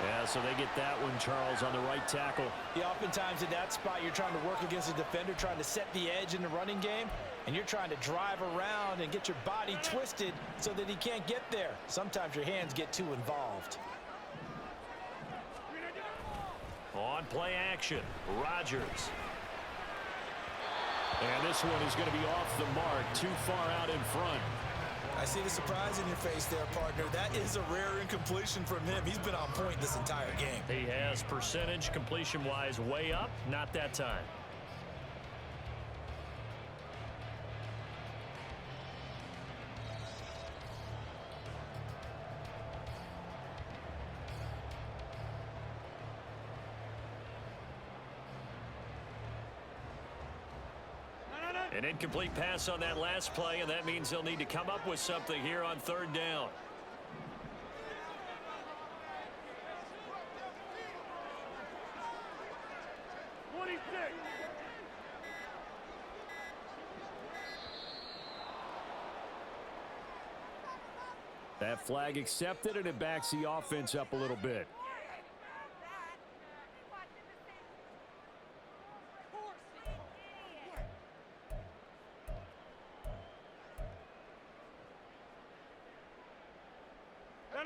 Yeah, so they get that one, Charles, on the right tackle. Yeah, oftentimes in that spot, you're trying to work against a defender, trying to set the edge in the running game, and you're trying to drive around and get your body twisted so that he can't get there. Sometimes your hands get too involved. On play action, Rodgers. And this one is going to be off the mark, too far out in front. I see the surprise in your face there, partner. That is a rare incompletion from him. He's been on point this entire game. He has percentage completion-wise way up, not that time. An incomplete pass on that last play, and that means they'll need to come up with something here on third down. That flag accepted, and it backs the offense up a little bit.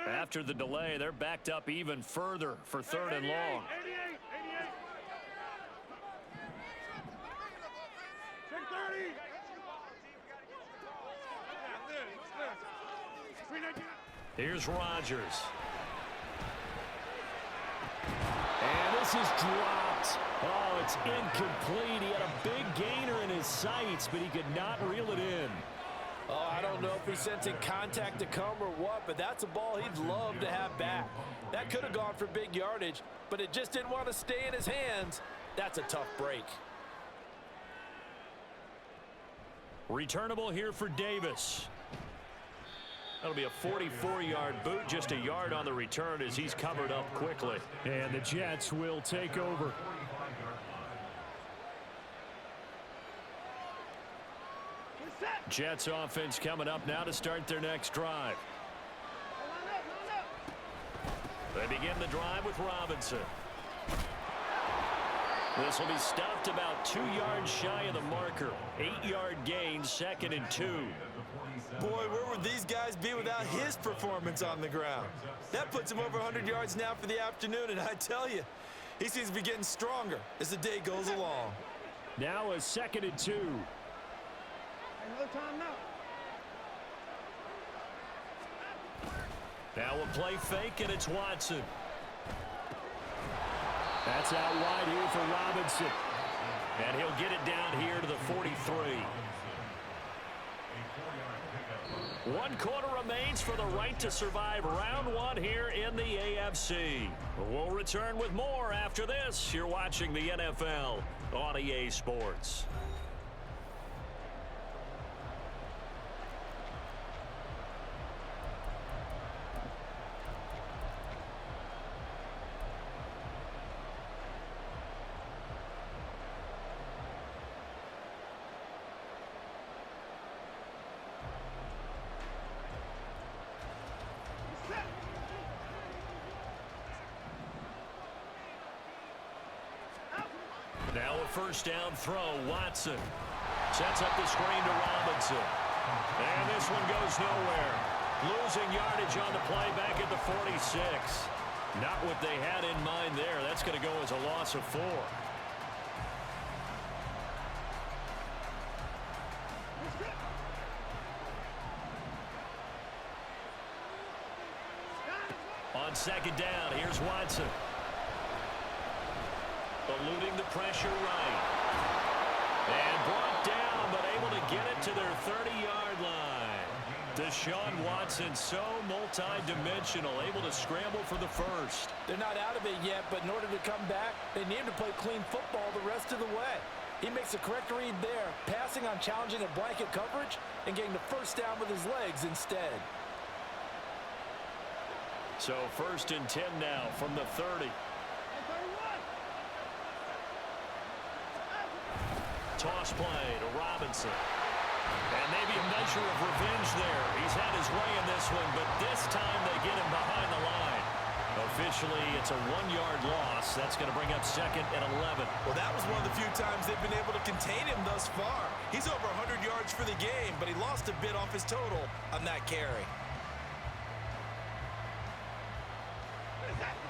After the delay, they're backed up even further for third and long. Here's Rodgers. And this is dropped. Oh, it's incomplete. He had a big gainer in his sights, but he could not reel it in. Oh, I don't know if he's sensing contact to come or what, but that's a ball he'd love to have back. That could have gone for big yardage, but it just didn't want to stay in his hands. That's a tough break. Returnable here for Davis. That'll be a 44-yard boot, just a yard on the return as he's covered up quickly. And the Jets will take over. Jets offense coming up now to start their next drive. They begin the drive with Robinson. This will be stopped about 2 yards shy of the marker. 8-yard gain, 2nd and 2. Boy, where would these guys be without his performance on the ground? That puts him over 100 yards now for the afternoon, and I tell you, he seems to be getting stronger as the day goes along. Now a 2nd and 2. Now a play fake, and it's Watson. That's out wide here for Robinson. And he'll get it down here to the 43. 1 quarter remains for the right to survive round 1 here in the AFC. We'll return with more after this. You're watching the NFL on EA Sports. Now a first down throw. Watson sets up the screen to Robinson. And this one goes nowhere. Losing yardage on the play back at the 46. Not what they had in mind there. That's going to go as a loss of 4. On second down, here's Watson. Eluding the pressure right. And brought down, but able to get it to their 30-yard line. Deshaun Watson, so multi-dimensional, able to scramble for the first. They're not out of it yet, but in order to come back, they need to play clean football the rest of the way. He makes a correct read there, passing on challenging a blanket coverage and getting the first down with his legs instead. So 1st and 10 now from the 30. Toss play to Robinson. And maybe a measure of revenge there. He's had his way in this one, but this time they get him behind the line. Officially, it's a 1-yard loss. That's going to bring up 2nd and 11. Well, that was one of the few times they've been able to contain him thus far. He's over 100 yards for the game, but he lost a bit off his total on that carry.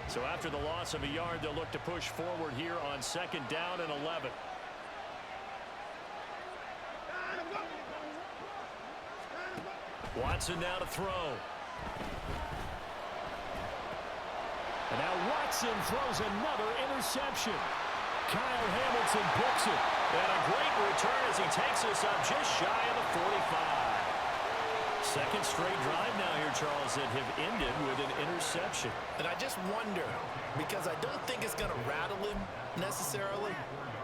So after the loss of a yard, they'll look to push forward here on 2nd down and 11. Watson now to throw. And now Watson throws another interception. Kyle Hamilton picks it. And a great return as he takes us up just shy of the 45. Second straight drive now here, Charles, that have ended with an interception. And I just wonder, because I don't think it's going to rattle him necessarily,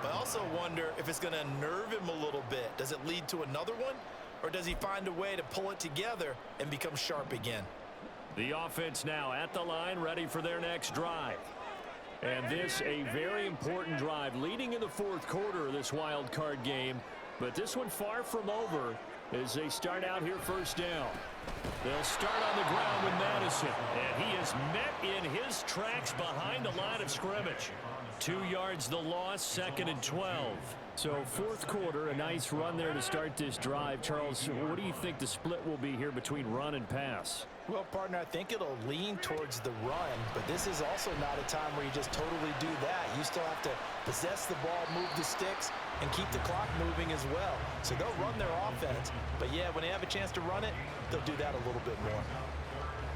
but I also wonder if it's going to unnerve him a little bit. Does it lead to another one? Or does he find a way to pull it together and become sharp again? The offense now at the line, ready for their next drive. And this a very important drive leading in the 4th quarter of this wild card game. But this one far from over as they start out here 1st down. They'll start on the ground with Madison. And he is met in his tracks behind the line of scrimmage. 2 yards the loss, 2nd and 12. So 4th quarter, a nice run there to start this drive. Charles, what do you think the split will be here between run and pass? Well, partner, I think it'll lean towards the run, but this is also not a time where you just totally do that. You still have to possess the ball, move the sticks, and keep the clock moving as well. So they'll run their offense, but yeah, when they have a chance to run it, they'll do that a little bit more.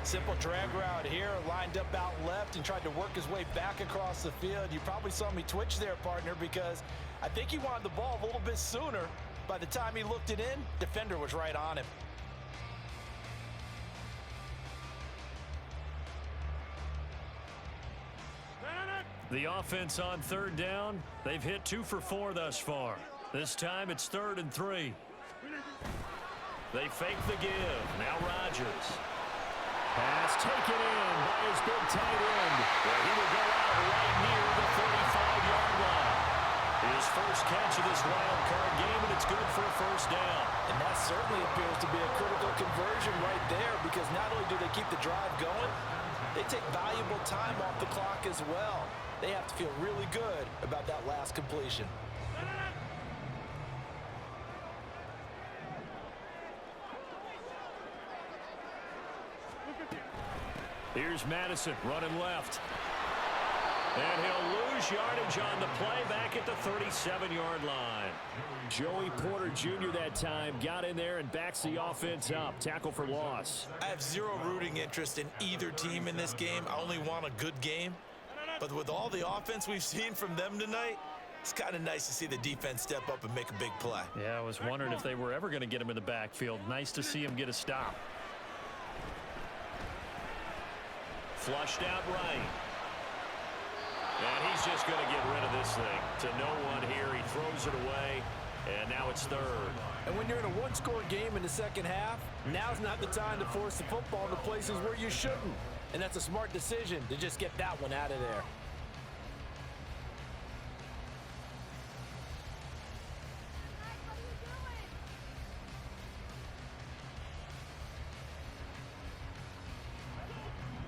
Simple drag route here, lined up out left and tried to work his way back across the field. You probably saw me twitch there, partner, because I think he wanted the ball a little bit sooner. By the time he looked it in, defender was right on him. The offense on 3rd down, they've hit 2 for 4 thus far. This time it's 3rd and 3. They fake the give. Now Rodgers. Pass taken in by his big tight end. Well, he will go out right near the 45-yard line. His first catch of this wild card game, and it's good for a 1st down. And that certainly appears to be a critical conversion right there, because not only do they keep the drive going, they take valuable time off the clock as well. They have to feel really good about that last completion. Here's Madison running left. And he'll lose yardage on the play back at the 37-yard line. Joey Porter Jr. that time got in there and backs the offense up. Tackle for loss. I have zero rooting interest in either team in this game. I only want a good game. But with all the offense we've seen from them tonight, it's kind of nice to see the defense step up and make a big play. Yeah, I was wondering if they were ever going to get him in the backfield. Nice to see him get a stop. Flushed out right. And he's just going to get rid of this thing. To no one here. He throws it away. And now it's 3rd. And when you're in a one-score game in the second half, now's not the time to force the football into places where you shouldn't. And that's a smart decision to just get that one out of there.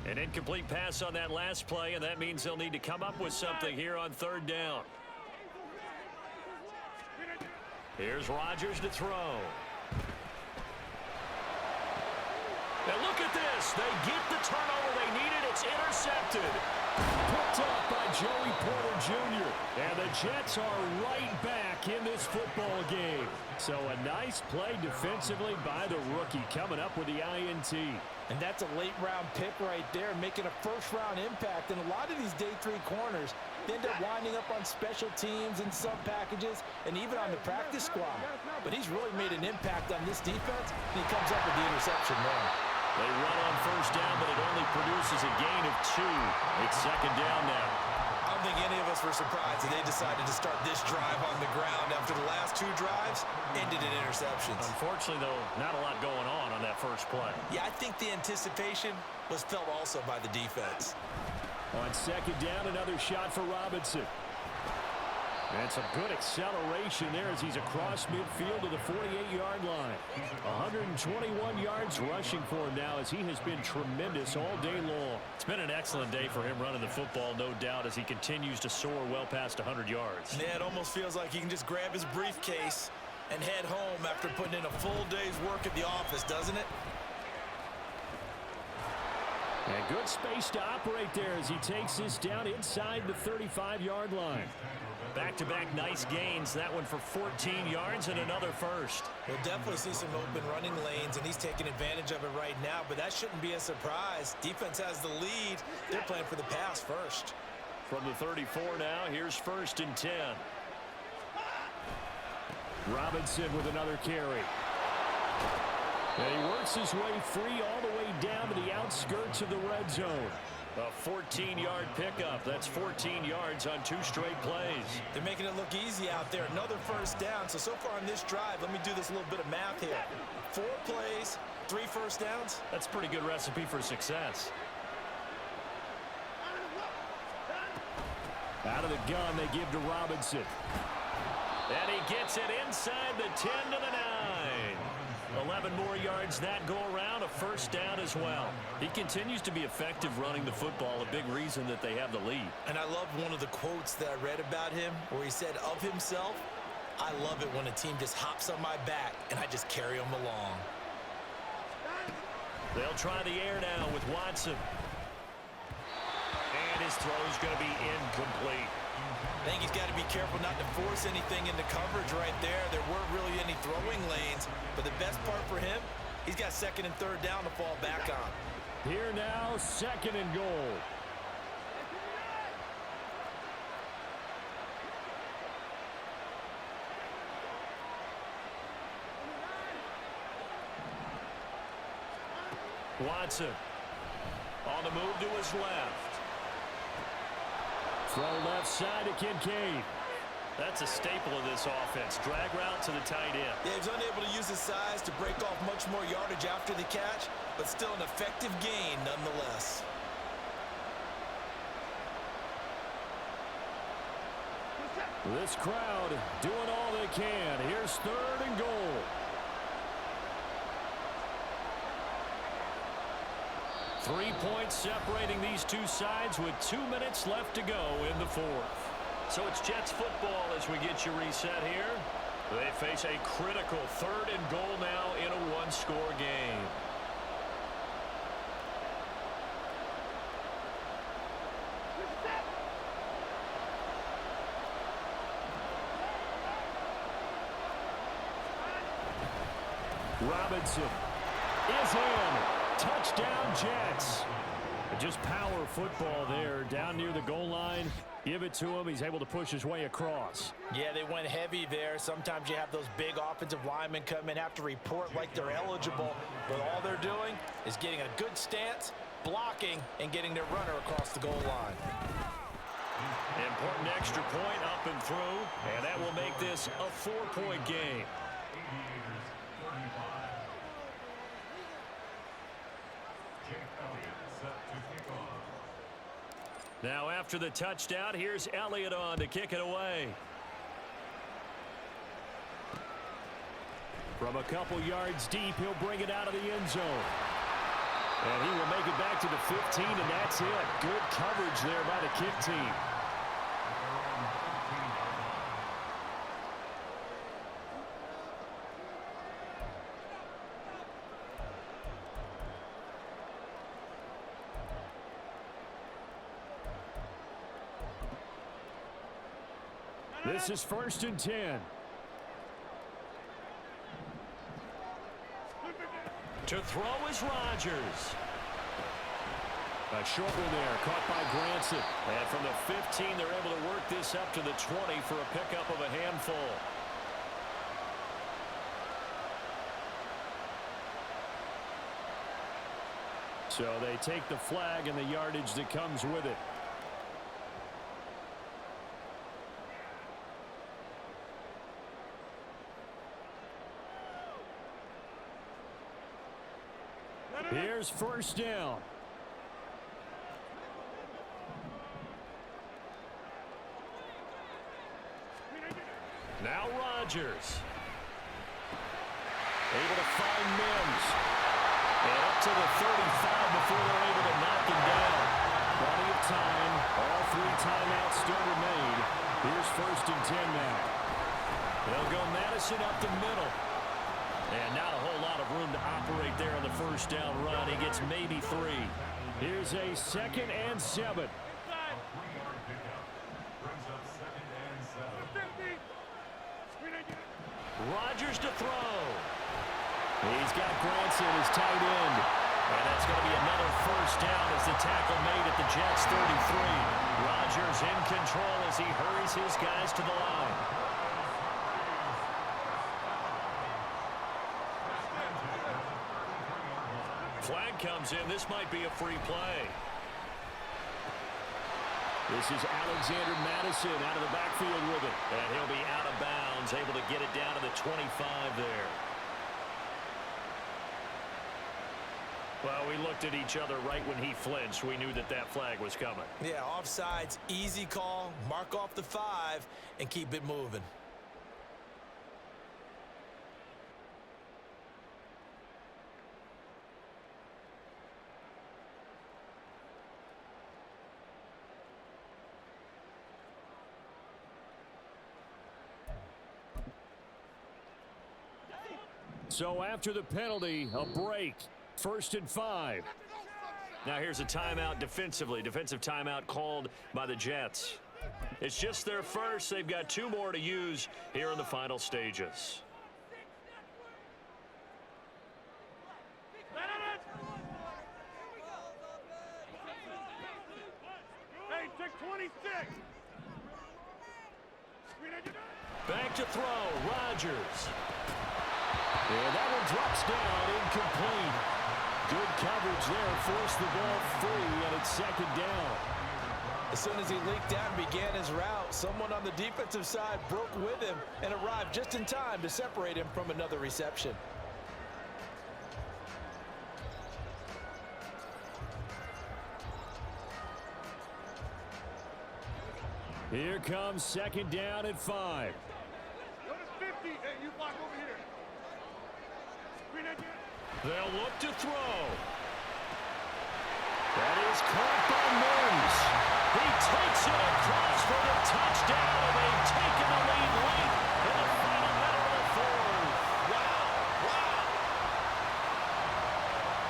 An incomplete pass on that last play, and that means they'll need to come up with something here on 3rd down. Here's Rodgers to throw. Now look at this. They get the turnover they needed. It's intercepted. Picked up by Joey Porter Jr. And the Jets are right back in this football game. So a nice play defensively by the rookie coming up with the INT. And that's a late-round pick right there, making a first-round impact. And a lot of these day 3 corners, They end up winding up on special teams and sub packages and even on the practice squad. But he's really made an impact on this defense, and he comes up with the interception there. They run on first down, but it only produces a gain of 2. It's second down now. I don't think any of us were surprised that they decided to start this drive on the ground after the last 2 drives ended in interceptions. Unfortunately, though, not a lot going on that first play. Yeah, I think the anticipation was felt also by the defense. On second down, another shot for Robinson. And some good acceleration there as he's across midfield to the 48-yard line. 121 yards rushing for him now as he has been tremendous all day long. It's been an excellent day for him running the football, no doubt, as he continues to soar well past 100 yards. Yeah, it almost feels like he can just grab his briefcase and head home after putting in a full day's work at the office, doesn't it? And good space to operate there as he takes this down inside the 35-yard line. Back-to-back nice gains. That one for 14 yards and another first. We'll definitely see some open running lanes, and he's taking advantage of it right now, but that shouldn't be a surprise. Defense has the lead. They're playing for the pass first. From the 34 now, here's 1st and 10. Robinson with another carry. And he works his way free all the way down to the outskirts of the red zone. A 14-yard pickup. That's 14 yards on 2 straight plays. They're making it look easy out there. Another first down. So far on this drive, let me do this little bit of math here. 4 plays, 3 first downs. That's a pretty good recipe for success. Out of the gun, they give to Robinson. And he gets it inside the 10 to the 9. 11 more yards that go around, a first down as well. He continues to be effective running the football, a big reason that they have the lead. And I love one of the quotes that I read about him where he said of himself, "I love it when a team just hops on my back and I just carry them along." They'll try the air now with Watson. And his throw is going to be incomplete. I think he's got to be careful not to force anything into coverage right there. There weren't really any throwing lanes, but the best part for him, he's got 2nd and 3rd down to fall back on. Here now, 2nd and goal. Watson on the move to his left. Throw left side to Kincaid. That's a staple of this offense. Drag route to the tight end. Yeah, he's unable to use his size to break off much more yardage after the catch, but still an effective gain nonetheless. This crowd doing all they can. Here's 3rd and goal. Three points separating these two sides with 2 minutes left to go in the 4th. So it's Jets football as we get you reset here. They face a critical 3rd and goal now in a 1-score game. Robinson is in. Touchdown, Jets. Just power football there down near the goal line. Give it to him. He's able to push his way across. Yeah, they went heavy there. Sometimes you have those big offensive linemen come in, have to report like they're eligible, but all they're doing is getting a good stance, blocking, and getting their runner across the goal line. Important extra point up and through, and that will make this a 4-point game. Now after the touchdown, here's Elliott on to kick it away. From a couple yards deep, he'll bring it out of the end zone. And he will make it back to the 15, and that's it. Good coverage there by the kick team. This is 1st and 10. To throw is Rodgers. A short one there, caught by Granson. And from the 15, they're able to work this up to the 20 for a pickup of a handful. So they take the flag and the yardage that comes with it. Here's first down. Now Rodgers. Able to find Mims. And up to the 35 before they're able to knock him down. Plenty of time. All 3 timeouts still remain. Here's first and 10 now. They'll go Madison up the middle. And not a whole lot of room to operate there on the first down run. He gets maybe 3. Here's a 2nd and 7. Rodgers to throw. He's got Granson, his tight end. And that's going to be another first down as the tackle made at the Jets' 33. Rodgers in control as he hurries his guys to the line. Flag comes in. This might be a free play. This is Alexander Madison out of the backfield with it. And he'll be out of bounds, able to get it down to the 25 there. Well, we looked at each other right when he flinched. We knew that that flag was coming. Yeah, offsides, easy call. Mark off the 5 and keep it moving. So after the penalty, a break. First and 5. Now here's a timeout defensively. Defensive timeout called by the Jets. It's just their first. They've got 2 more to use here in the final stages. Hey, take 26. Back to throw, Rodgers. And that one drops down, incomplete. Good coverage there, forced the ball free, and it's 2nd down. As soon as he leaked out and began his route, someone on the defensive side broke with him and arrived just in time to separate him from another reception. Here comes 2nd down at 5. Go to 50. Hey, you block over here. They'll look to throw. That is caught by Mims. He takes it across for the touchdown, and they've taken the lead late in the final minute of the 4th. Wow.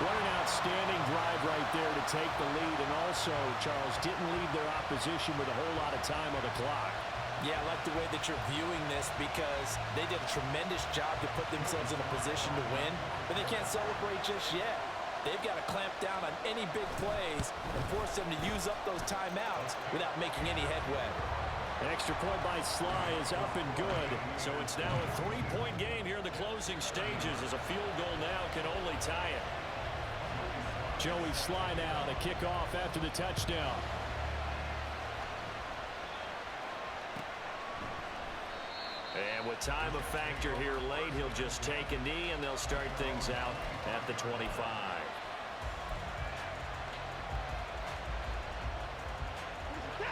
What an outstanding drive right there to take the lead, and also, Charles, didn't leave their opposition with a whole lot of time on the clock. Yeah, I like the way that you're viewing this because they did a tremendous job to put themselves in a position to win, but they can't celebrate just yet. They've got to clamp down on any big plays and force them to use up those timeouts without making any headway. An extra point by Sly is up and good. So it's now a 3-point game here in the closing stages as a field goal now can only tie it. Joey Sly now to kick off after the touchdown. And with time a factor here late, he'll just take a knee and they'll start things out at the 25.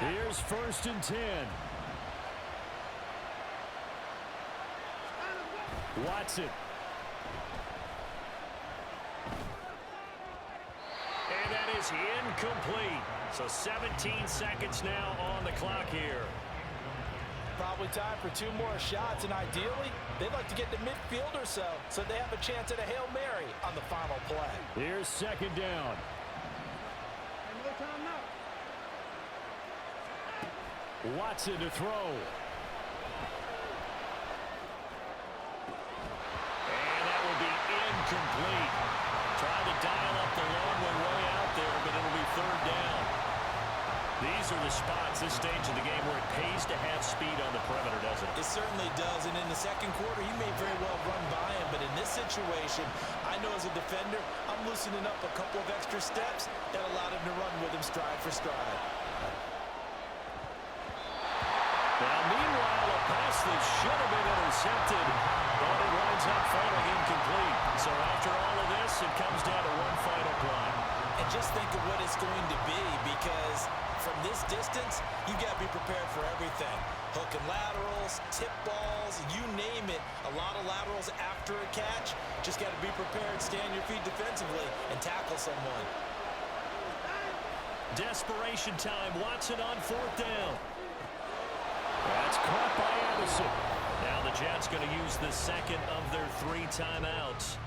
Here's first and 10. Watson. And that is incomplete. So 17 seconds now on the clock here. Probably time for 2 more shots, and ideally, they'd like to get to midfield or so they have a chance at a Hail Mary on the final play. Here's 2nd down. Another timeout. Watson to throw. And that will be incomplete. Trying to dial up the long way out there, but it'll be 3rd These are the spots, this stage of the game, where it pays to have speed on the perimeter, doesn't it? It certainly does, and in the second quarter, he may very well run by him, but in this situation, I know as a defender, I'm loosening up a couple of extra steps that allowed him to run with him stride for stride. Now, meanwhile, a pass that should have been intercepted, but it winds up falling incomplete. So after all of this, it comes down to one final play. And just think of what it's going to be, because from this distance, you got to be prepared for everything. Hook and laterals, tip balls, you name it. A lot of laterals after a catch. Just got to be prepared, stay on your feet defensively, and tackle someone. Desperation time. Watson on fourth down. That's caught by Anderson. Now the Jets going to use the second of their 3 timeouts.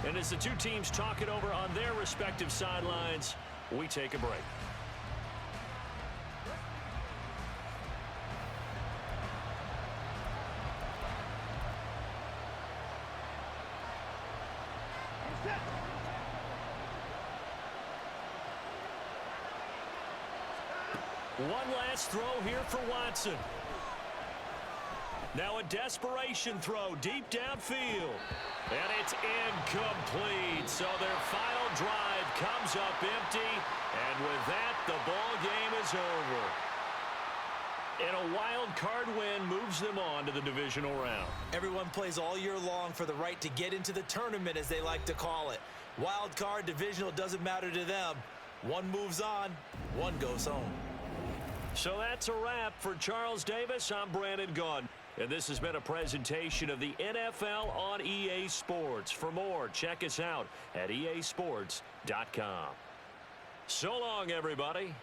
And as the two teams talk it over on their respective sidelines, we take a break. One last throw here for Watson. Now a desperation throw deep downfield. And it's incomplete. So their final drive comes up empty. And with that, the ball game is over. And a wild card win moves them on to the divisional round. Everyone plays all year long for the right to get into the tournament, as they like to call it. Wild card, divisional, doesn't matter to them. One moves on, one goes home. So that's a wrap for Charles Davis. I'm Brandon Gaudin. And this has been a presentation of the NFL on EA Sports. For more, check us out at easports.com. So long, everybody.